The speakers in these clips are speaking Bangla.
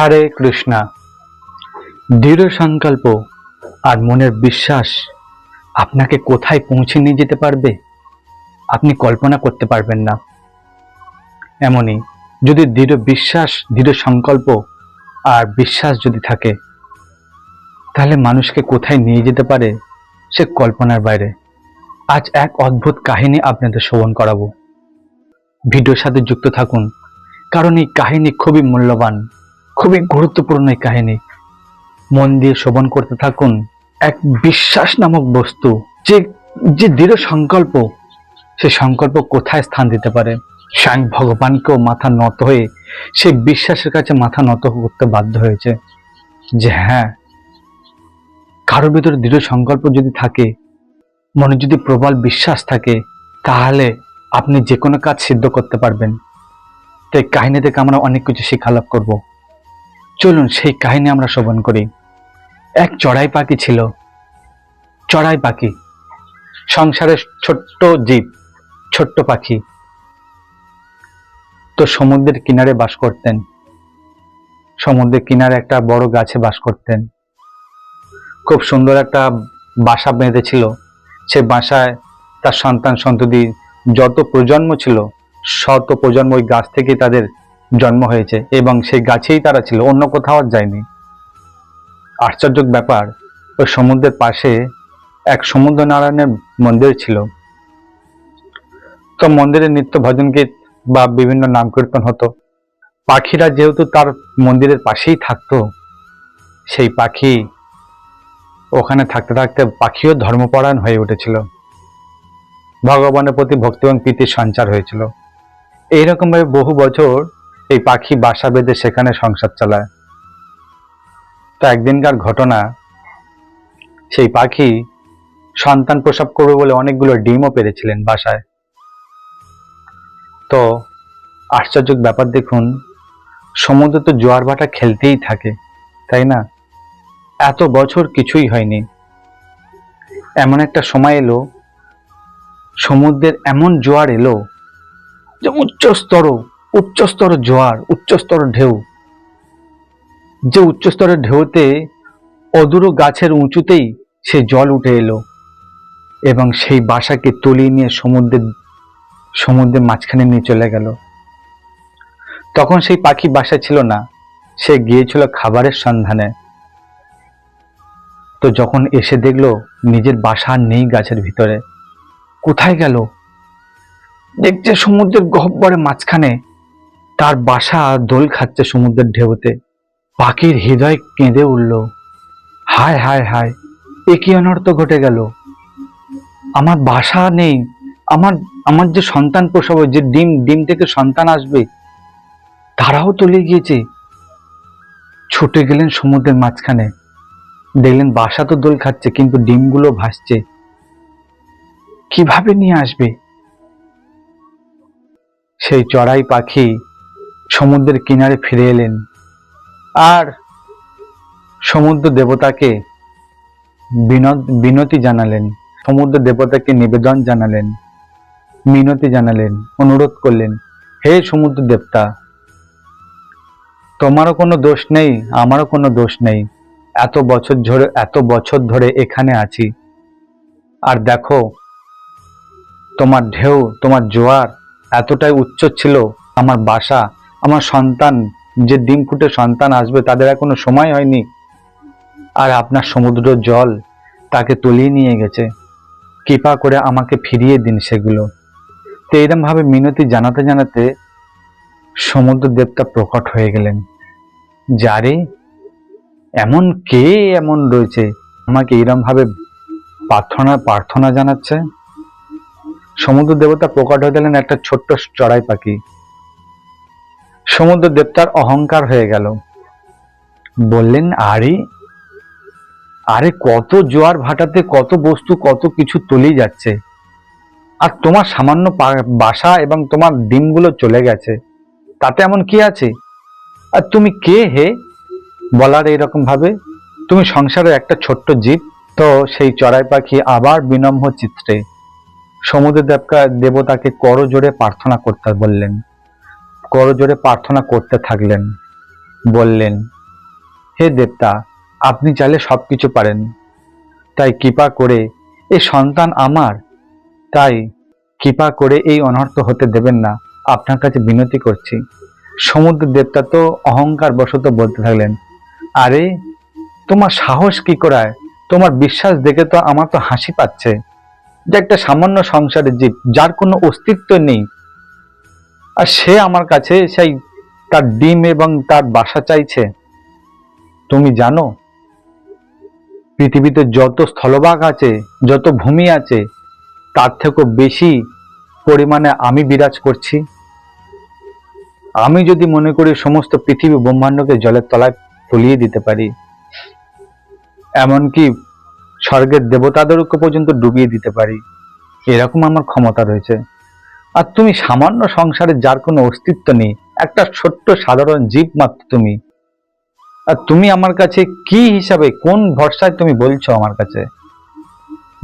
হরে কৃষ্ণা। দৃঢ় সংকল্প আর মনের বিশ্বাস আপনাকে কোথায় পৌঁছে নিয়ে যেতে পারবে আপনি কল্পনা করতে পারবেন না। এমনই যদি দৃঢ় বিশ্বাস, দৃঢ় সংকল্প আর বিশ্বাস যদি থাকে, তাহলে মানুষকে কোথায় নিয়ে যেতে পারে সে কল্পনার বাইরে। আজ এক অদ্ভুত কাহিনী আপনাদের শ্রবণ করাবো। ভিডিওর সাথে যুক্ত থাকুন, কারণ এই কাহিনী খুবই মূল্যবান, খুবই গুরুত্বপূর্ণ। এই কাহিনী মন দিয়ে শ্রবণ করতে থাকুন। এক বিশ্বাস নামক বস্তু, যে যে দৃঢ় সংকল্প, সে সংকল্প কোথায় স্থান দিতে পারে। স্বয়ং ভগবানকেও মাথা নত হয়ে সে বিশ্বাসের কাছে মাথা নত করতে বাধ্য হয়েছে যে হ্যাঁ, কারোর ভিতরে দৃঢ় সংকল্প যদি থাকে, মনে যদি প্রবল বিশ্বাস থাকে, তাহলে আপনি যে কোনো কাজ সিদ্ধ করতে পারবেন। তো এই কাহিনী থেকে আমরা অনেক কিছু শিক্ষা লাভ করব। চলুন সেই কাহিনী আমরা শ্রবণ করি। এক চড়াই পাখি ছিল। চড়াই পাখি সংসারের ছোট্ট জীব, ছোট্ট পাখি। তো সমুদ্রের কিনারে বাস করতেন। সমুদ্রের কিনারে একটা বড় গাছে বাস করতেন। খুব সুন্দর একটা বাসা বেঁধেছিল। সে বাসায় তার সন্তান সন্ততি যত প্রজন্ম ছিল, শত প্রজন্ম ওই গাছ থেকেই তাদের জন্ম হয়েছে এবং সেই গাছেই তারা ছিল, অন্য কোথাও আর যায়নি। আশ্চর্য ব্যাপার, ওই সমুদ্রের পাশে এক সমুদ্র নারায়ণের মন্দির ছিল। তো মন্দিরে নিত্য ভজন গীত বা বিভিন্ন নাম কীর্তন হতো। পাখিরা যেহেতু তার মন্দিরের পাশেই থাকতো, সেই পাখি ওখানে থাকতে থাকতে পাখিও ধর্মপরায়ণ হয়ে উঠেছিল। ভগবানের প্রতি ভক্তি এবং প্রীতির সঞ্চার হয়েছিল। এইরকম ভাবে বহু বছর এই পাখি বাসা বেঁধে সেখানে সংসার চালায়। তো একদিনকার ঘটনা, সেই পাখি সন্তান প্রসব করবে বলে অনেকগুলো ডিমও পেড়েছিলেন বাসায়। তো আশ্চর্য ব্যাপার দেখুন, সমুদ্রে তো জোয়ার ভাটা খেলতেই থাকে, তাই না? এত বছর কিছুই হয়নি। এমন একটা সময় এলো, সমুদ্রের এমন জোয়ার এলো যে উচ্চস্তর জোয়ার, উচ্চস্তর ঢেউ। যে উচ্চস্তরের ঢেউতে অদূর গাছের উঁচুতেই সে জল উঠে এলো এবং সেই বাসাকে তলিয়ে নিয়ে সমুদ্রের মাঝখানে নিয়ে চলে গেল। তখন সেই পাখি বাসা ছিল না, সে গিয়েছিল খাবারের সন্ধানে। তো যখন এসে দেখলো নিজের বাসা নেই গাছের ভিতরে, কোথায় গেল? দেখছে সমুদ্রের গহ্বরের মাঝখানে তার বাসা দোল খাচ্ছে সমুদ্রের ঢেউতে। পাখির হৃদয় কেঁদে উঠল, হায় হায় হায়, এ কি অনর্থ ঘটে গেল! আমার বাসা নেই, আমার যে সন্তান প্রসব, যে ডিম থেকে সন্তান আসবে, তারাও তলে গিয়েছে। ছুটে গেলেন সমুদ্রের মাঝখানে, দেখলেন বাসা তো দোল খাচ্ছে কিন্তু ডিমগুলো ভাসছে। কিভাবে নিয়ে আসবে? সেই চড়াই পাখি সমুদ্রের কিনারে ফিরে এলেন আর সমুদ্র দেবতাকে বিনতি জানালেন, সমুদ্র দেবতাকে নিবেদন জানালেন, মিনতি জানালেন, অনুরোধ করলেন, হে সমুদ্র দেবতা, তোমারও কোনো দোষ নেই, আমারও কোনো দোষ নেই। এত বছর ধরে এখানে আছি, আর দেখো তোমার ঢেউ, তোমার জোয়ার এতটাই উচ্চ ছিল, আমার বাসা, আমার সন্তান, যে ডিম ফুটে সন্তান আসবে তাদের এখনো সময় হয়নি, আর আপনার সমুদ্র জল তাকে তলিয়ে নিয়ে গেছে। কৃপা করে আমাকে ফিরিয়ে দিন সেগুলো। তো এরকম ভাবে মিনতি জানাতে জানাতে সমুদ্র দেবতা প্রকট হয়ে গেলেন। যারে কে এমন রয়েছে আমাকে এরকম ভাবে প্রার্থনা জানাচ্ছে? সমুদ্র দেবতা প্রকট হয়ে গেলেন একটা ছোট্ট চড়াই পাখি। সমুদ্র দেবতার অহংকার হয়ে গেল, বললেন, আরে কত জোয়ার ভাটাতে কত বস্তু, কত কিছু তলিয়ে যাচ্ছে, আর তোমার সামান্য বাসা এবং তোমার ডিমগুলো চলে গেছে, তাতে এমন কি আছে? আর তুমি কে হে বলার এরকম ভাবে? তুমি সংসারের একটা ছোট্ট জীব। তো সেই চড়াই পাখি আবার বিনম্র চিত্রে সমুদ্র দেবতাকে করজোড়ে প্রার্থনা করতে বললেন, করজোড়ে প্রার্থনা করতে থাকলেন। বললেন, হে দেবতা, আপনি চাইলে সবকিছু পারেন, তাই কৃপা করে এই সন্তান আমার, তাই কৃপা করে এই অনর্থ হতে দেবেন না, আপনার কাছে বিনতি করছি। সমুদ্র দেবতা তো অহংকার বশত বলতে থাকলেন, আরে তোমার সাহস কি করায়, তোমার বিশ্বাস দেখে তো আমার তো হাসি পাচ্ছে, যে একটা সামান্য সংসারের জীব যার কোনো অস্তিত্ব নেই, আর সে আমার কাছে সেই তার ডিম এবং তার বাসা চাইছে। তুমি জানো পৃথিবীতে যত স্থলভাগ আছে, যত ভূমি আছে, তার থেকেও বেশি পরিমাণে আমি বিরাজ করছি। আমি যদি মনে করি সমস্ত পৃথিবী ব্রহ্মাণ্ডকে জলের তলায় তলিয়ে দিতে পারি, এমনকি স্বর্গের দেবতাদেরকে পর্যন্ত ডুবিয়ে দিতে পারি, এরকম আমার ক্ষমতা রয়েছে। আর তুমি সামান্য সংসারে যার কোনো অস্তিত্ব নেই, একটা ছোট্ট সাধারণ জীব মাত্র তুমি, আর তুমি আমার কাছে কি হিসাবে, কোন ভরসায় তুমি বলছো আমার কাছে?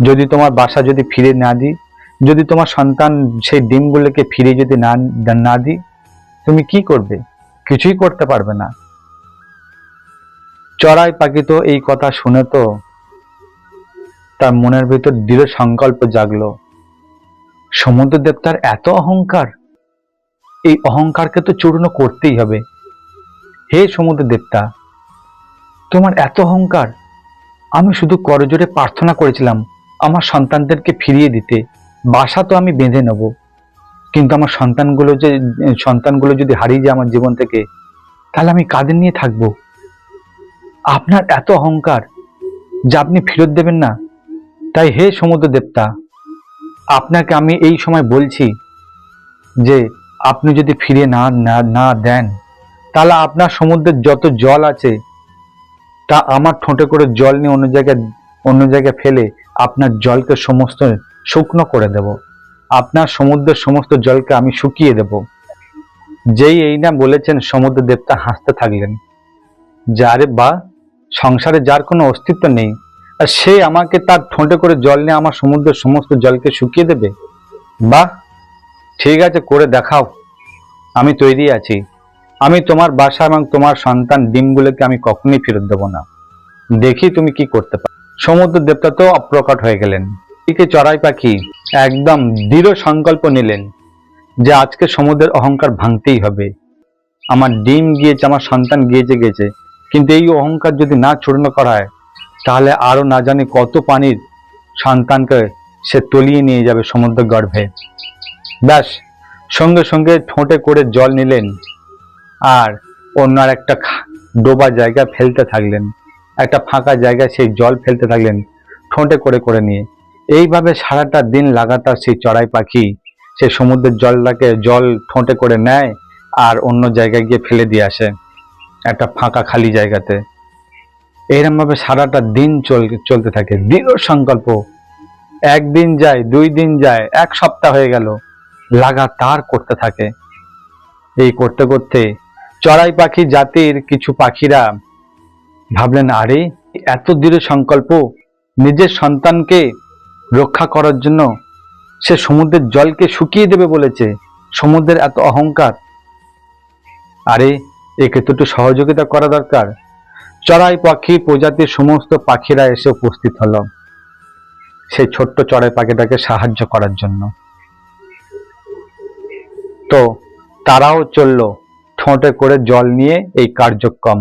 যদি তোমার বাসা যদি ফিরে না দিই, যদি তোমার সন্তান সেই ডিমগুলোকে ফিরে যদি না না দিই, তুমি কি করবে? কিছুই করতে পারবে না। চড়াই পাখি তো এই কথা শুনে তো তার মনের ভিতর দৃঢ় সংকল্প জাগলো, সমুদ্র দেবতার এত অহংকার, এই অহংকারকে তো চূর্ণ করতেই হবে। হে সমুদ্র দেবতা, তোমার এত অহংকার, আমি শুধু করজোড়ে প্রার্থনা করেছিলাম আমার সন্তানদেরকে ফিরিয়ে দিতে, বাসা তো আমি বেঁধে নেব, কিন্তু আমার সন্তানগুলো যদি হারিয়ে যায় আমার জীবন থেকে, তাহলে আমি কাদের নিয়ে থাকবো? আপনার এত অহংকার যে আপনি ফেরত দেবেন না। তাই হে সমুদ্র দেবতা, আপনাকে আমি এই সময় বলছি যে আপনি যদি ফিরে না না না দেন, তাহলে আপনার সমুদ্রের যত জল আছে তা আমার ঠোঁটে করে জল নিয়ে অন্য জায়গায় ফেলে আপনার জলকে সমস্ত শুকনো করে দেব, আপনার সমুদ্রের সমস্ত জলকে আমি শুকিয়ে দেব। যেই এই না বলেছেন, সমুদ্র দেবতা হাসতে থাকলেন, যারে বা সংসারে যার কোনো অস্তিত্ব নেই, আর সে আমাকে তার ঠোঁটে করে জল নিয়ে আমার সমুদ্রের সমস্ত জলকে শুকিয়ে দেবে? বাহ, ঠিক আছে, করে দেখাও, আমি তৈরি আছি। আমি তোমার বাসা এবং তোমার সন্তান ডিমগুলোকে আমি কখনোই ফেরত দেবো না, দেখি তুমি কি করতে পারো। সমুদ্র দেবতা তো অপ্রকট হয়ে গেলেন। এদিকে চড়াই পাখি একদম দৃঢ় সংকল্প নিলেন যে আজকে সমুদ্রের অহংকার ভাঙতেই হবে। আমার ডিম গিয়েছে, আমার সন্তান গেছে, কিন্তু এই অহংকার যদি না চূর্ণ করা হয়, তাহলে আরো না জানি কত পানির সন্তানকে সে তলিয়ে নিয়ে যাবে সমুদ্র গর্ভে। ব্যাস, সঙ্গে সঙ্গে ঠোঁটে করে জল নিলেন আর অন্য আর একটা ডোবা জায়গা ফেলতে থাকলেন, একটা ফাঁকা জায়গায় সেই জল ফেলতে থাকলেন ঠোঁটে করে করে নিয়ে। এইভাবে সারাটা দিন লাগাতার সেই চড়াই পাখি সেই সমুদ্রের জল ঠোঁটে করে নেয় আর অন্য জায়গায় গিয়ে ফেলে দিয়ে আসে একটা ফাঁকা খালি জায়গাতে। এইরকম ভাবে সারাটা দিন চলতে থাকে দৃঢ় সংকল্প। একদিন যায়, 2 দিন যায়, 1 সপ্তাহ হয়ে গেল, লাগাতার করতে থাকে। এই করতে করতে চড়াই পাখি জাতির কিছু পাখিরা ভাবলেন, আরে এত দৃঢ় সংকল্প, নিজের সন্তানকে রক্ষা করার জন্য সে সমুদ্রের জলকে শুকিয়ে দেবে বলেছে, সমুদ্রের এত অহংকার, আরে একে তো একটু সহযোগিতা করা দরকার। চড়াই পাখি প্রজাতির সমস্ত পাখিরা এসে উপস্থিত হলো সেই ছোট্ট চড়াই পাখিটাকে সাহায্য করার জন্য। তো তারাও চলল ঠোঁটে করে জল নিয়ে এই কার্যক্রম।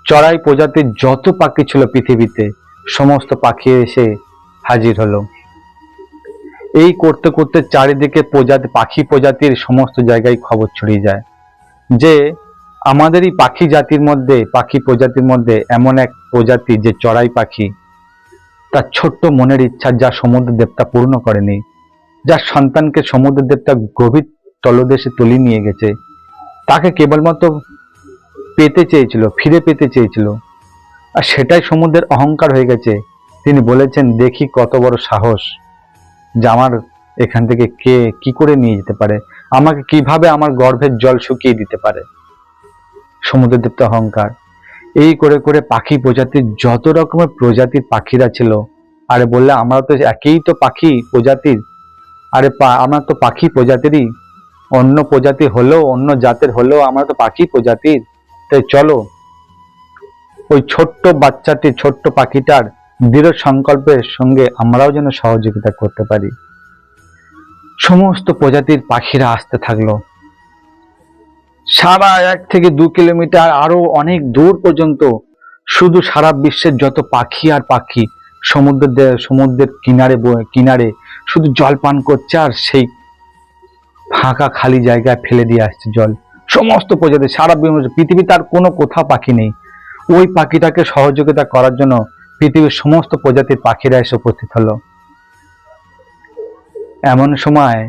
চড়াই প্রজাতির যত পাখি ছিল পৃথিবীতে, সমস্ত পাখি এসে হাজির হলো। এই করতে করতে চারিদিকে পাখি প্রজাতির সমস্ত জায়গায় খবর ছড়িয়ে যায় যে আমাদের এই পাখি প্রজাতির মধ্যে এমন এক প্রজাতি যে চড়াই পাখি, তার ছোট্ট মনের ইচ্ছা যা সমুদ্র দেবতা পূর্ণ করেনি, যার সন্তানকে সমুদ্র দেবতা গভীর তলদেশে তুলে নিয়ে গেছে, তাকে কেবলমাত্র ফিরে পেতে চেয়েছিল, আর সেটাই সমুদ্রের অহংকার হয়ে গেছে। তিনি বলেছেন, দেখি কত বড় সাহস, যে আমার এখান থেকে কে কি করে নিয়ে যেতে পারে, আমাকে কিভাবে আমার গর্ভের জল শুকিয়ে দিতে পারে। সমুদ্র দেবতা অহংকার। এই করে করে পাখি প্রজাতির যত রকমের প্রজাতির পাখিরা ছিল, আরে বললে আমরা তো একই তো পাখি প্রজাতির, আরে আমরা তো পাখি প্রজাতিরই, অন্য প্রজাতি হলেও অন্য জাতের হলেও আমরা তো পাখি প্রজাতির, তাই চলো ওই ছোট্ট বাচ্চাটি, ছোট্ট পাখিটার দৃঢ় সংকল্পের সঙ্গে আমরাও যেন সহযোগিতা করতে পারি। সমস্ত প্রজাতির পাখিরা আসতে থাকলো। সারা 1 থেকে 2 কিলোমিটার, আরো অনেক দূর পর্যন্ত শুধু সারা বিশ্বের যত পাখি আর পাখি সমুদ্রের কিনারে শুধু জল পান করছে, আর সেই ফাঁকা খালি জায়গায় ফেলে দিয়ে আসছে জল। সমস্ত প্রজাতি, সারা পৃথিবীতে আর কোনো কোথাও পাখি নেই। ওই পাখিটাকে সহযোগিতা করার জন্য পৃথিবীর সমস্ত প্রজাতির পাখিরা এসে উপস্থিত হলো। এমন সময়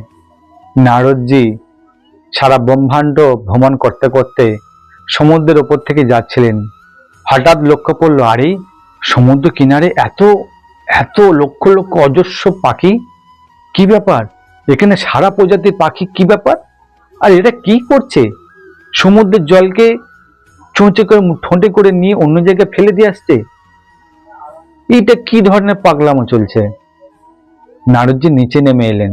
নারদজি সারা ব্রহ্মাণ্ড ভ্রমণ করতে করতে সমুদ্রের উপর থেকে যাচ্ছিলেন। হঠাৎ লক্ষ্য করলো, আরে সমুদ্র কিনারে এত এত লক্ষ লক্ষ অজস্র পাখি, কি ব্যাপার? এখানে সারা প্রজাতির পাখি, কি ব্যাপার? আর এটা কি করছে? সমুদ্রের জলকে চোঁচে করে ঠোঁটে করে নিয়ে অন্য জায়গায় ফেলে দিয়ে আসছে। এটা কি ধরনের পাগলামো চলছে? নারদজি নিচে নেমে এলেন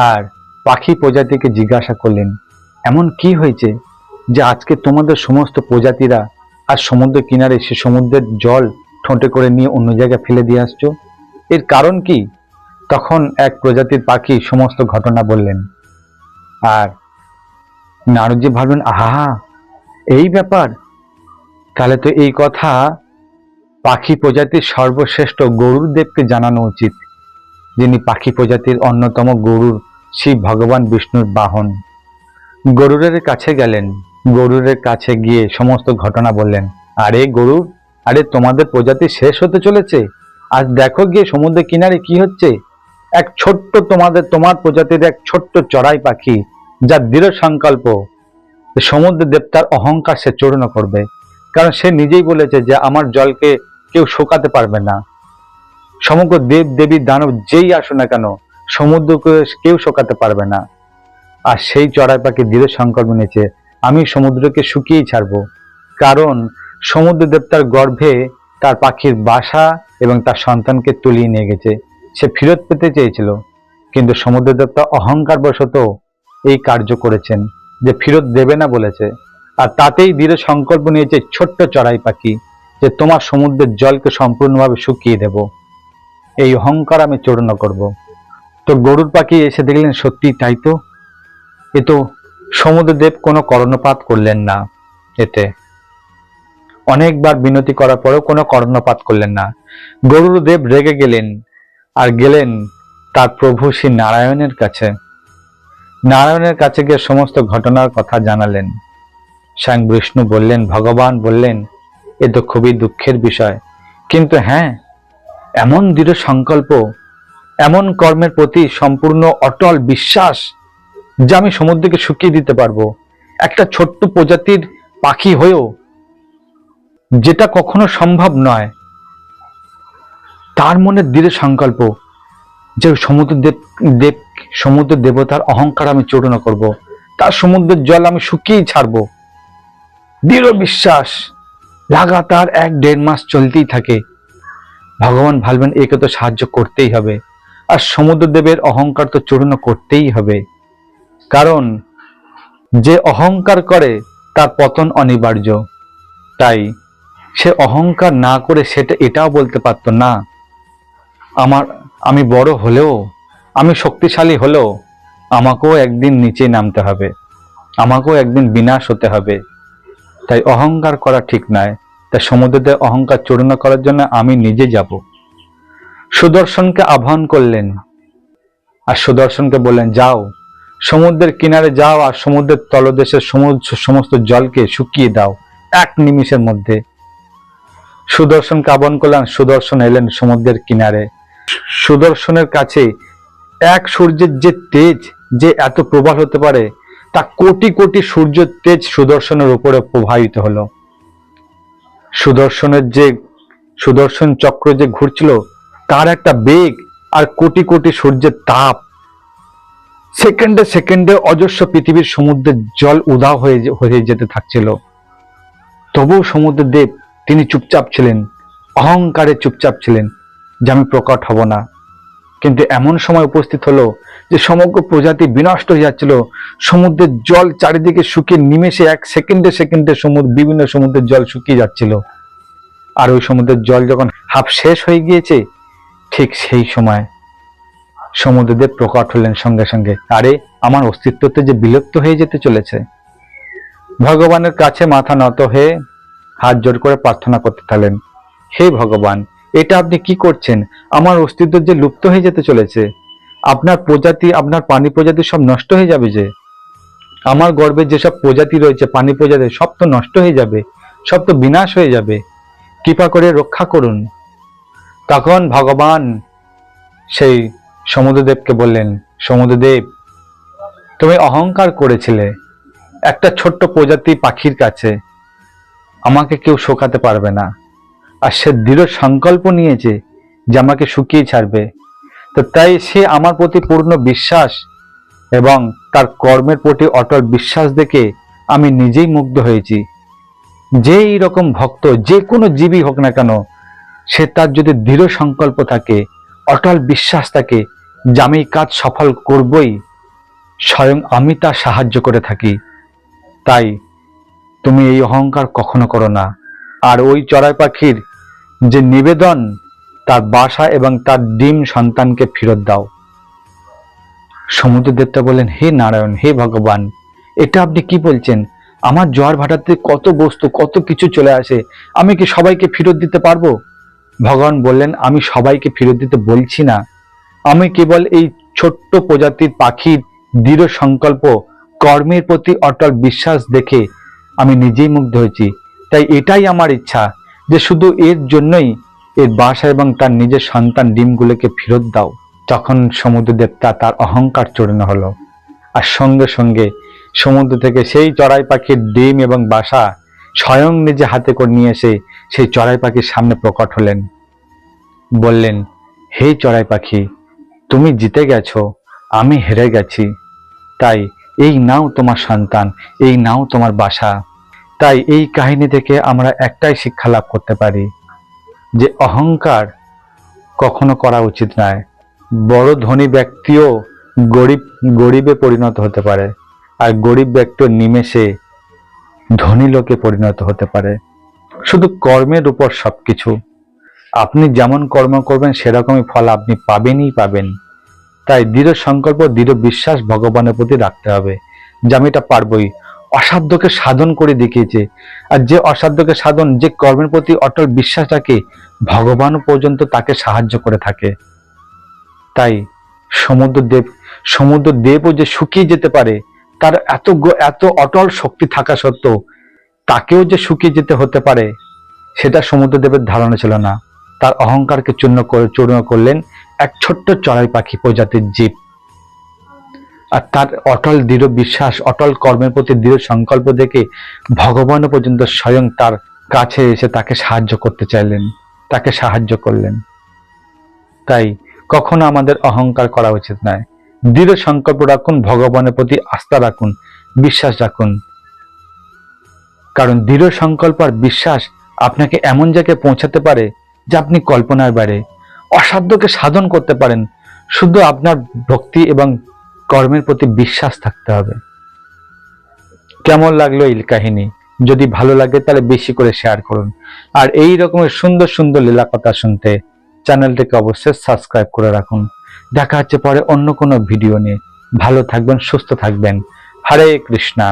আর পাখি প্রজাতিকে জিজ্ঞাসা করলেন, এমন কি হয়েছে যে আজকে তোমাদের সমস্ত প্রজাতিরা আর সমুদ্র কিনারে সে সমুদ্রের জল ঠোঁটে করে নিয়ে অন্য জায়গায় ফেলে দিয়ে আসছো? এর কারণ কি? তখন এক প্রজাতির পাখি সমস্ত ঘটনা বললেন। আর নারদজি ভাবলেন, আহা, এই ব্যাপার! তাহলে তো এই কথা পাখি প্রজাতির সর্বশ্রেষ্ঠ গরুর দেবকে জানানো উচিত, যিনি পাখি প্রজাতির অন্যতম গরুর শিব ভগবান বিষ্ণুর বাহন। গরুরের কাছে গেলেন। গরুরের কাছে গিয়ে সমস্ত ঘটনা বললেন। আরে গরুর, আরে তোমাদের প্রজাতি শেষ হতে চলেছে। আজ দেখো গিয়ে সমুদ্রের কিনারে কি হচ্ছে। এক ছোট্ট তোমার প্রজাতির এক ছোট্ট চড়াই পাখি, যার দৃঢ় সংকল্প সমুদ্র দেবতার অহংকার সে চূর্ণ করবে। কারণ সে নিজেই বলেছে যে আমার জলকে কেউ শুকাতে পারবে না। সমগ্র দেব দেবী দানব যেই আসো না কেন, সমুদ্রকে কেউ শুকাতে পারবে না। আর সেই চড়াই পাখি দৃঢ় সংকল্প নিয়েছে, আমি সমুদ্রকে শুকিয়েই ছাড়বো। কারণ সমুদ্র দেবতার গর্ভে তার পাখির বাসা এবং তার সন্তানকে তুলিয়ে নিয়ে গেছে। সে ফেরত পেতে চেয়েছিল, কিন্তু সমুদ্র দেবতা অহংকার বশত এই কার্য করেছেন, যে ফেরত দেবে না বলেছে। আর তাতেই দৃঢ় সংকল্প নিয়েছে ছোট্ট চড়াই পাখি, যে তোমার সমুদ্রের জলকে সম্পূর্ণভাবে শুকিয়ে দেব। এই অহংকার আমি চূর্ণ করব। তো গরুর পাখি এসে দেখলেন, সত্যি তাই তো। এ তো সমুদ্রদেব কোনো কর্ণপাত করলেন না। এতে অনেকবার বিনতি করার পরেও কোনো কর্ণপাত করলেন না। গরুরদেব রেগে গেলেন আর গেলেন তার প্রভু শ্রী নারায়ণের কাছে। নারায়ণের কাছে গিয়ে সমস্ত ঘটনার কথা জানালেন। স্বয়ং বিষ্ণু বললেন, ভগবান বললেন, এ তো খুবই দুঃখের বিষয়, কিন্তু হ্যাঁ, এমন দৃঢ় সংকল্প, এমন কর্মের প্রতি সম্পূর্ণ অটল বিশ্বাস যে আমি সমুদ্রকে শুকিয়ে দিতে পারবো। একটা ছোট্ট প্রজাতির পাখি হয়েও যেটা কখনো সম্ভব নয়, তার মনে দৃঢ় সংকল্প যে সমুদ্র দেবতার অহংকার আমি চূর্ণ করব, তার সমুদ্রের জল আমি শুকিয়ে ছাড়বো। দৃঢ় বিশ্বাস লাগাতার 1-1.5 মাস চলতেই থাকে। ভগবান ভাবলেন, একে তো সাহায্য করতেই হবে, আর সমুদ্রদেবের অহংকার তো চূর্ণ করতেই হবে। কারণ যে অহংকার করে তার পতন অনিবার্য। তাই সে অহংকার না করে এটাও বলতে পারতো না, আমি বড় হলেও, আমি শক্তিশালী হলেও আমাকেও একদিন নিচে নামতে হবে, আমাকেও একদিন বিনাশ হতে হবে। তাই অহংকার করা ঠিক নয়। তাই সমুদ্রদের অহংকার চূর্ণ করার জন্য আমি নিজে যাব। সুদর্শনকে আহ্বান করলেন আর সুদর্শনকে বললেন, যাও সমুদ্রের কিনারে যাও আর সমুদ্রের তলদেশের সমস্ত জলকে শুকিয়ে দাও 1 নিমিষের মধ্যে। সুদর্শনকে আহ্বান করলেন। সুদর্শন এলেন সমুদ্রের কিনারে। সুদর্শনের কাছে এক সূর্যের যে তেজ যে এত প্রবল হতে পারে, তা কোটি কোটি সূর্যের তেজ সুদর্শনের উপরে প্রবাহিত হলো। সুদর্শন চক্র যে ঘুরছিল, তার একটা বেগ আর কোটি কোটি সূর্যের তাপ। সেকেন্ডে সেকেন্ডে অজস্র পৃথিবীর সমুদ্রের জল উধাও হয়ে যেতে থাকছিল। তবুও সমুদ্রের দেব তিনি চুপচাপ ছিলেন, অহংকারে চুপচাপ ছিলেন, যে আমি প্রকট হব না। কিন্তু এমন সময় উপস্থিত হলো যে সমগ্র প্রজাতি বিনষ্ট হয়ে যাচ্ছিল, সমুদ্রের জল চারিদিকে শুকিয়ে নিমেষে 1 সেকেন্ডে সেকেন্ডে বিভিন্ন সমুদ্রের জল শুকিয়ে যাচ্ছিল। আর ওই সমুদ্রের জল যখন হাফ শেষ হয়ে গিয়েছে, ঠিক সেই সময় সমুদ্রদেব প্রকট হলেন সঙ্গে সঙ্গে, আরে আমার অস্তিত্বতে যে বিলুপ্ত হয়ে যেতে চলেছে। ভগবানের কাছে মাথা নত হয়ে হাত জোড় করে প্রার্থনা করতে থাকলেন, হে ভগবান, এটা আপনি কি করছেন? আমার অস্তিত্ব যে লুপ্ত হয়ে যেতে চলেছে, আপনার প্রজাতি, আপনার প্রাণী প্রজাতি সব নষ্ট হয়ে যাবে, যে আমার গর্ভে যেসব প্রজাতি রয়েছে প্রাণী প্রজাতি সব তো নষ্ট হয়ে যাবে, সব তো বিনাশ হয়ে যাবে, কৃপা করে রক্ষা করুন। তখন ভগবান সেই সমুদ্রদেবকে বললেন, সমুদ্রদেব, তুমি অহংকার করেছিলে একটা ছোট্ট প্রজাতি পাখির কাছে, আমাকে কেউ শোকাতে পারবে না। আর সে দৃঢ় সংকল্প নিয়েছে যে আমাকে শুকিয়ে ছাড়বে। তো তাই সে আমার প্রতি পূর্ণ বিশ্বাস এবং তার কর্মের প্রতি অটল বিশ্বাস দেখে আমি নিজেই মুগ্ধ হয়েছি। যে এইরকম ভক্ত, যে কোনো জীবই হোক না কেন, সে তার যদি দৃঢ় সংকল্প থাকে, অটল বিশ্বাস থাকে যে আমি কাজ সফল করবই, স্বয়ং আমি তার সাহায্য করে থাকি। তাই তুমি এই অহংকার কখনো করো না। আর ওই চড়াই পাখির যে নিবেদন, তার বাসা এবং তার ডিম সন্তানকে ফেরত দাও। সমুদ্র দেবতা বললেন, হে নারায়ণ, হে ভগবান, এটা আপনি কি বলছেন? আমার জোয়ার ভাটাতে কত বস্তু, কত কিছু চলে আসে, আমি কি সবাইকে ফেরত দিতে পারবো? ভগবান বললেন, আমি সবাইকে ফেরত দিতে বলছি না, আমি কেবল এই ছোট্ট প্রজাতির পাখির দৃঢ় সংকল্প, কর্মের প্রতি অটল বিশ্বাস দেখে আমি নিজেই মুগ্ধ হয়েছি। তাই এটাই আমার ইচ্ছা যে শুধু এর জন্যই এর বাসা এবং তার নিজের সন্তান ডিমগুলোকে ফেরত দাও। তখন সমুদ্র দেবতা তার অহংকার চূর্ণ হলো, আর সঙ্গে সঙ্গে সমুদ্র থেকে সেই চড়াই পাখির ডিম এবং বাসা স্বয়ং নিজে হাতে করে নিয়ে এসে সেই চড়াই পাখির সামনে প্রকট হলেন। বললেন, হে চড়াই পাখি, তুমি জিতে গেছো, আমি হেরে গেছি। তাই এই নাও তোমার সন্তান, এই নাও তোমার বাসা। তাই এই কাহিনী থেকে আমরা একটাই শিক্ষা লাভ করতে পারি, যে অহংকার কখনো করা উচিত নয়। বড় ধনী ব্যক্তিও গরিবে পরিণত হতে পারে, আর গরিব ব্যক্তিও নিমেষে ধনী লোকে পরিণত হতে পারে। শুধু কর্মের উপর সবকিছু, আপনি যেমন কর্ম করবেন সেরকমই ফল আপনি পাবেনই পাবেন। তাই দৃঢ় সংকল্প, দৃঢ় বিশ্বাস ভগবানের প্রতি রাখতে হবে যে আমি এটা পারবই। অসাধ্যকে সাধন করে দেখিয়েছে, আর যে অসাধ্যকে সাধন, যে কর্মের প্রতি অটল বিশ্বাস রাখে, ভগবান পর্যন্ত তাকে সাহায্য করে থাকে। তাই সমুদ্র দেবও যে শুকিয়ে যেতে পারে, তার এত অটল শক্তি থাকা সত্ত্বেও তাকেও যে শুকিয়ে যেতে হতে পারে, সেটা সমুদ্র দেবের ধারণা ছিল না। তার অহংকারকে চূর্ণ করলেন এক ছোট্ট চড়াই পাখি প্রজাতির জীব। আর তার অটল দৃঢ় বিশ্বাস, অটল কর্মের প্রতি দৃঢ় সংকল্প দেখে ভগবান পর্যন্ত স্বয়ং তার কাছে এসে তাকে সাহায্য করতে চাইলেন, তাকে সাহায্য করলেন। তাই কখনো আমাদের অহংকার করা উচিত নয়। দৃঢ় সংকল্প রাখুন, ভগবানের প্রতি আস্থা রাখুন, বিশ্বাস রাখুন। কারণ দৃঢ় সংকল্প আর বিশ্বাস আপনাকে এমন জায়গায় পৌঁছাতে পারে যে আপনি কল্পনার বাইরে। অসাধ্যকে সাধন করতে পারেন, শুধু আপনার ভক্তি এবং কর্মের প্রতি বিশ্বাস থাকতে হবে। কেমন লাগলো এই কাহিনী? যদি ভালো লাগে তাহলে বেশি করে শেয়ার করুন। আর এই রকমের সুন্দর সুন্দর লীলা কথা শুনতে চ্যানেলটিকে অবশ্যই সাবস্ক্রাইব করে রাখুন। দেখা হচ্ছে পরে অন্য কোনো ভিডিও নিয়ে। ভালো থাকবেন, সুস্থ থাকবেন। হরে কৃষ্ণা।